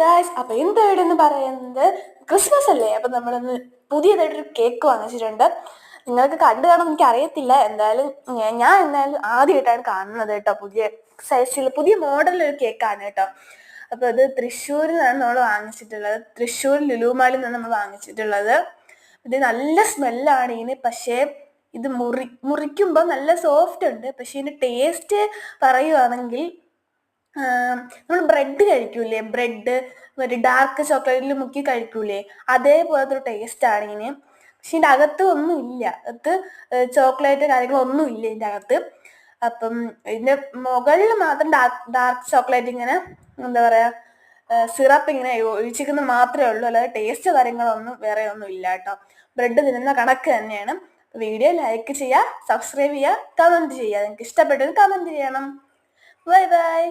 Guys, അപ്പൊ ഇന്നത്തെ video എന്ന് പറയുന്നത് ക്രിസ്മസ് അല്ലേ. അപ്പൊ നമ്മളൊന്ന് പുതിയതായിട്ടൊരു കേക്ക് വാങ്ങിച്ചിട്ടുണ്ട്. നിങ്ങൾക്ക് കണ്ടു കാണാൻ എനിക്ക് അറിയത്തില്ല. എന്തായാലും ഞാൻ ആദ്യമായിട്ടാണ് കാണുന്നത് കേട്ടോ. പുതിയ സൈസിൽ പുതിയ മോഡൽ ഒരു കേക്കാണ് കേട്ടോ. അപ്പൊ ഇത് തൃശ്ശൂരിൽ നിന്നാണ് നമ്മൾ വാങ്ങിച്ചിട്ടുള്ളത്. തൃശ്ശൂർ ലുലുമാലിൽ നിന്നാണ് നമ്മൾ വാങ്ങിച്ചിട്ടുള്ളത്. ഇത് നല്ല സ്മെല്ലാണ് ഇതിന്. പക്ഷേ ഇത് മുറിക്കുമ്പോൾ നല്ല സോഫ്റ്റ് ഉണ്ട്. പക്ഷെ ഇതിന്റെ ടേസ്റ്റ് പറയുവാണെങ്കിൽ നമ്മൾ ബ്രെഡ് കഴിക്കൂലേ, ബ്രെഡ് മറ്റേ ഡാർക്ക് ചോക്ലേറ്റിൽ മുക്കി കഴിക്കൂലേ, അതേപോലത്തെ ഒരു ടേസ്റ്റാണ് ഇതിന്. പക്ഷെ ഇതിൻ്റെ അകത്ത് ഒന്നും ഇല്ല, അകത്ത് ചോക്ലേറ്റ് കാര്യങ്ങളൊന്നും ഇല്ല ഇതിൻ്റെ അകത്ത്. അപ്പം ഇതിന്റെ മുകളിൽ മാത്രം ഡാർക്ക് ചോക്ലേറ്റ് ഇങ്ങനെ എന്താ പറയാ സിറപ്പ് ഇങ്ങനെ ഒഴിച്ചിരിക്കുന്ന മാത്രമേ ഉള്ളൂ. അല്ലാതെ ടേസ്റ്റ് കാര്യങ്ങളൊന്നും വേറെ ഒന്നും ഇല്ല കേട്ടോ. ബ്രെഡ് തിന്നുന്ന കണക്ക് തന്നെയാണ്. വീഡിയോ ലൈക്ക് ചെയ്യുക, സബ്സ്ക്രൈബ് ചെയ്യുക, കമന്റ് ചെയ്യുക. നിങ്ങൾക്ക് ഇഷ്ടപ്പെട്ടത് കമന്റ് ചെയ്യണം. Bye bye.